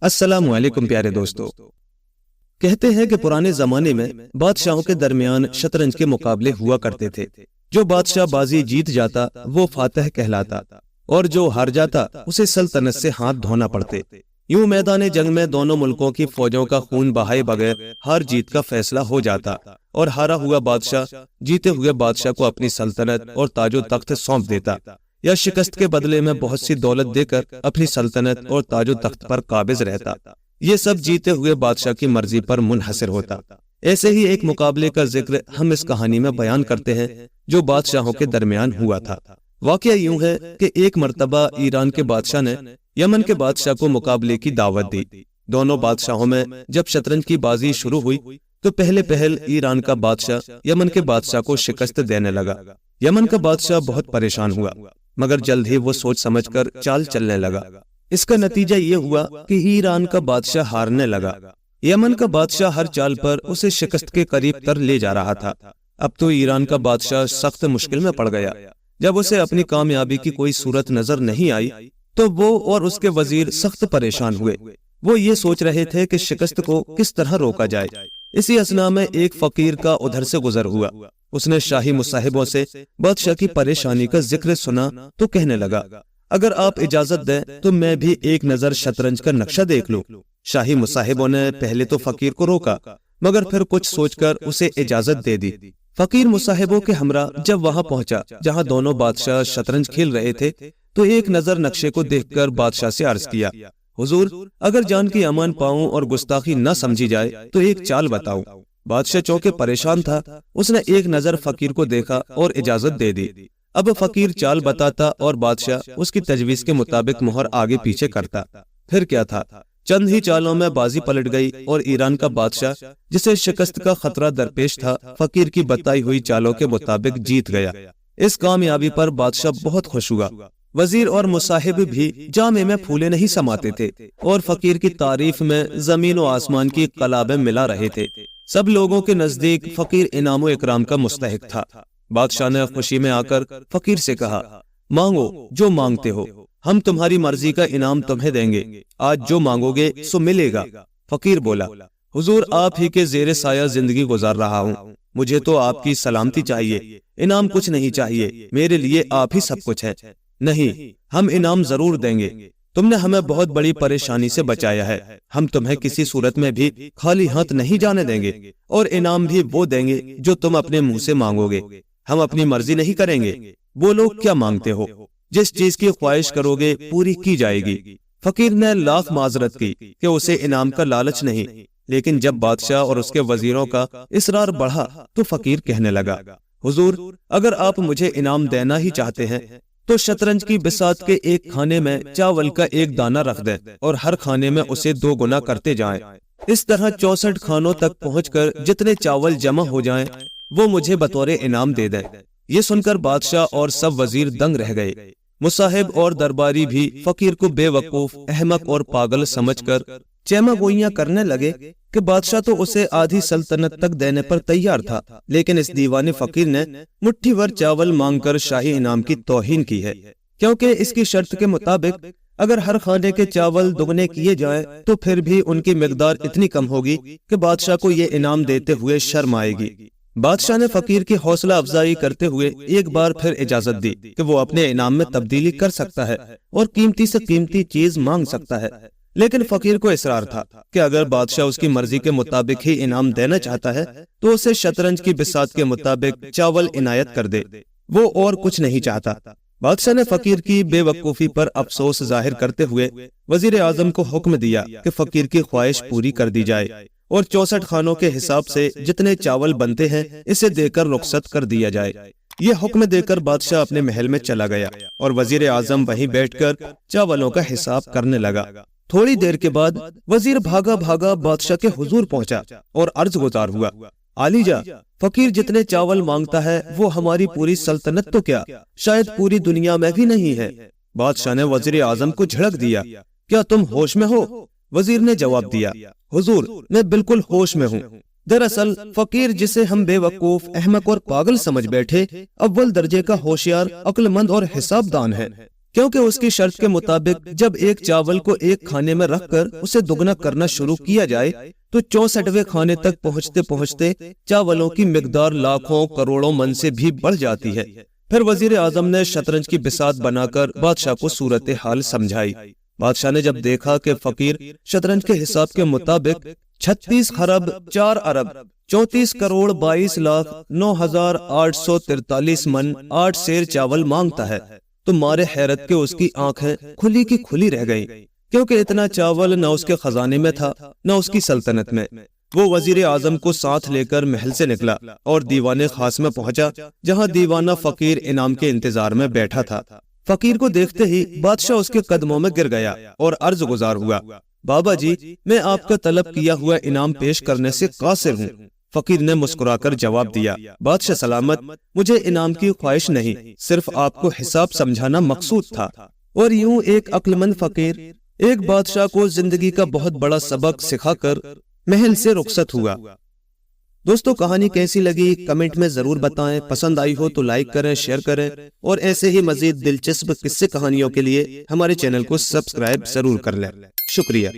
السلام علیکم پیارے دوستو۔ کہتے ہیں کہ پرانے زمانے میں بادشاہوں کے درمیان شطرنج کے مقابلے ہوا کرتے تھے۔ جو بادشاہ بازی جیت جاتا وہ فاتح کہلاتا اور جو ہار جاتا اسے سلطنت سے ہاتھ دھونا پڑتے۔ یوں میدان جنگ میں دونوں ملکوں کی فوجوں کا خون بہائے بغیر ہار جیت کا فیصلہ ہو جاتا اور ہارا ہوا بادشاہ جیتے ہوئے بادشاہ کو اپنی سلطنت اور تاج و تخت سونپ دیتا یا شکست کے بدلے میں بہت سی دولت دے کر اپنی سلطنت اور تاج و تخت پر قابض رہتا۔ یہ سب جیتے ہوئے بادشاہ کی مرضی پر منحصر ہوتا۔ ایسے ہی ایک مقابلے کا ذکر ہم اس کہانی میں بیان کرتے ہیں جو بادشاہوں کے درمیان ہوا تھا۔ واقعہ یوں ہے کہ ایک مرتبہ ایران کے بادشاہ نے یمن کے بادشاہ کو مقابلے کی دعوت دی۔ دونوں بادشاہوں میں جب شطرنج کی بازی شروع ہوئی تو پہل ایران کا بادشاہ یمن کے بادشاہ کو شکست دینے لگا۔ یمن کا بادشاہ بہت پریشان ہوا مگر جلد ہی وہ سوچ سمجھ کر چال چلنے لگا۔ اس کا نتیجہ یہ ہوا کہ ایران کا بادشاہ ہارنے لگا۔ یمن کا بادشاہ ہر چال پر اسے شکست کے قریب تر لے جا رہا تھا۔ اب تو ایران کا بادشاہ سخت مشکل میں پڑ گیا۔ جب اسے اپنی کامیابی کی کوئی صورت نظر نہیں آئی تو وہ اور اس کے وزیر سخت پریشان ہوئے۔ وہ یہ سوچ رہے تھے کہ شکست کو کس طرح روکا جائے۔ اسی اثنا میں ایک فقیر کا ادھر سے گزر ہوا۔ اس نے شاہی مصاحبوں سے بادشاہ کی پریشانی کا ذکر سنا تو کہنے لگا، اگر آپ اجازت دیں تو میں بھی ایک نظر شطرنج کا نقشہ دیکھ لوں۔ شاہی مصاحبوں نے پہلے تو فقیر کو روکا مگر پھر کچھ سوچ کر اسے اجازت دے دی۔ فقیر مصاحبوں کے ہمراہ جب وہاں پہنچا جہاں دونوں بادشاہ شطرنج کھیل رہے تھے تو ایک نظر نقشے کو دیکھ کر بادشاہ سے عرض کیا، حضور اگر جان کی امان پاؤں اور گستاخی نہ سمجھی جائے تو ایک چال بتاؤ۔ بادشاہ چونکہ پریشان تھا اس نے ایک نظر فقیر کو دیکھا اور اجازت دے دی۔ اب فقیر چال بتاتا اور بادشاہ اس کی تجویز کے مطابق مہر آگے پیچھے کرتا۔ پھر کیا تھا، چند ہی چالوں میں بازی پلٹ گئی اور ایران کا بادشاہ جسے شکست کا خطرہ درپیش تھا فقیر کی بتائی ہوئی چالوں کے مطابق جیت گیا۔ اس کامیابی پر بادشاہ بہت خوش ہوا۔ وزیر اور مصاحب بھی جامے میں پھولے نہیں سماتے تھے اور فقیر کی تعریف میں زمین و آسمان کی قلابیں ملا رہے تھے۔ سب لوگوں کے نزدیک فقیر انعام و اکرام کا مستحق تھا۔ بادشاہ نے خوشی میں آ کر فقیر سے کہا، مانگو جو مانگتے ہو، ہم تمہاری مرضی کا انعام تمہیں دیں گے۔ آج جو مانگو گے سو ملے گا۔ فقیر بولا، حضور آپ ہی کے زیر سایہ زندگی گزار رہا ہوں، مجھے تو آپ کی سلامتی چاہیے، انعام کچھ نہیں چاہیے، میرے لیے آپ ہی سب کچھ ہے۔ نہیں، ہم انعام ضرور دیں گے، تم نے ہمیں بہت بڑی پریشانی سے بچایا ہے، ہم تمہیں کسی صورت میں بھی خالی ہاتھ نہیں جانے دیں گے اور انعام بھی وہ دیں گے جو تم اپنے منہ سے مانگو گے، ہم اپنی مرضی نہیں کریں گے۔ بولو کیا مانگتے ہو، جس چیز کی خواہش کرو گے پوری کی جائے گی۔ فقیر نے لاکھ معذرت کی کہ اسے انعام کا لالچ نہیں، لیکن جب بادشاہ اور اس کے وزیروں کا اصرار بڑھا تو فقیر کہنے لگا، حضور اگر آپ مجھے انعام دینا ہی چاہتے ہیں تو شطرنج کی بساط کے ایک کھانے میں چاول کا ایک دانہ رکھ دیں اور ہر کھانے میں اسے 2 گنا کرتے جائیں۔ اس طرح 64 کھانوں تک پہنچ کر جتنے چاول جمع ہو جائیں وہ مجھے بطور انعام دے دیں۔ یہ سن کر بادشاہ اور سب وزیر دنگ رہ گئے۔ مصاحب اور درباری بھی فقیر کو بے وقوف، احمق اور پاگل سمجھ کر چیمہ گوئیاں کرنے لگے کہ بادشاہ تو اسے آدھی سلطنت تک دینے پر تیار تھا، لیکن اس دیوانے فقیر نے مٹھی بھر چاول مانگ کر شاہی انعام کی توہین کی ہے، کیونکہ اس کی شرط کے مطابق اگر ہر کھانے کے چاول دگنے کیے جائیں تو پھر بھی ان کی مقدار اتنی کم ہوگی کہ بادشاہ کو یہ انعام دیتے ہوئے شرم آئے گی۔ بادشاہ نے فقیر کی حوصلہ افزائی کرتے ہوئے ایک بار پھر اجازت دی کہ وہ اپنے انعام میں تبدیلی کر سکتا ہے اور قیمتی سے قیمتی چیز مانگ سکتا ہے، لیکن فقیر کو اصرار تھا کہ اگر بادشاہ اس کی مرضی کے مطابق ہی انعام دینا چاہتا ہے تو اسے شطرنج کی بساط کے مطابق چاول عنایت کر دے، وہ اور کچھ نہیں چاہتا۔ بادشاہ نے فقیر کی بے وقوفی پر افسوس ظاہر کرتے ہوئے وزیر اعظم کو حکم دیا کہ فقیر کی خواہش پوری کر دی جائے اور 64 خانوں کے حساب سے جتنے چاول بنتے ہیں اسے دے کر رخصت کر دیا جائے۔ یہ حکم دے کر بادشاہ اپنے محل میں چلا گیا اور وزیر اعظم وہیں بیٹھ کر چاولوں کا حساب کرنے لگا۔ تھوڑی دیر کے بعد وزیر بھاگا بھاگا بادشاہ کے حضور پہنچا اور عرض گزار ہوا، عالیجا فقیر جتنے چاول مانگتا ہے وہ ہماری پوری سلطنت تو کیا شاید پوری دنیا میں بھی نہیں ہے۔ بادشاہ نے وزیر اعظم کو جھڑک دیا، کیا تم ہوش میں ہو؟ وزیر نے جواب دیا، حضور میں بالکل ہوش میں ہوں۔ دراصل فقیر جسے ہم بے وقوف، احمق اور پاگل سمجھ بیٹھے اول درجے کا ہوشیار، عقل مند اور حساب دان ہے۔ کیونکہ اس کی شرط کے مطابق جب ایک چاول کو ایک کھانے میں رکھ کر اسے دگنا کرنا شروع کیا جائے تو 64ویں کھانے تک پہنچتے پہنچتے چاولوں کی مقدار لاکھوں کروڑوں من سے بھی بڑھ جاتی ہے۔ پھر وزیر اعظم نے شطرنج کی بساط بنا کر بادشاہ کو صورتحال سمجھائی۔ بادشاہ نے جب دیکھا کہ فقیر شطرنج کے حساب کے مطابق 36 خرب 4 ارب 34 کروڑ 22 لاکھ 9,843 من 8 سیر چاول مانگتا ہے تو مارے حیرت کے اس کی آنکھیں کھلی کی کھلی رہ گئیں، کیونکہ اتنا چاول نہ اس کے خزانے میں تھا نہ اس کی سلطنت میں۔ وہ وزیر اعظم کو ساتھ لے کر محل سے نکلا اور دیوان خاص میں پہنچا، جہاں دیوانہ فقیر انعام کے انتظار میں بیٹھا تھا۔ فقیر کو دیکھتے ہی بادشاہ اس کے قدموں میں گر گیا اور عرض گزار ہوا، بابا جی، میں آپ کا طلب کیا ہوا انعام پیش کرنے سے قاصر ہوں۔ فقیر نے مسکرا کر جواب دیا، بادشاہ سلامت، مجھے انعام کی خواہش نہیں، صرف آپ کو حساب سمجھانا مقصود تھا۔ اور یوں ایک عقل مند فقیر ایک بادشاہ کو زندگی کا بہت بڑا سبق سکھا کر محل سے رخصت ہوا۔ دوستو، کہانی کیسی لگی کمنٹ میں ضرور بتائیں، پسند آئی ہو تو لائک کریں، شیئر کریں، اور ایسے ہی مزید دلچسپ قصے کہانیوں کے لیے ہمارے چینل کو سبسکرائب ضرور کر لیں۔ شکریہ۔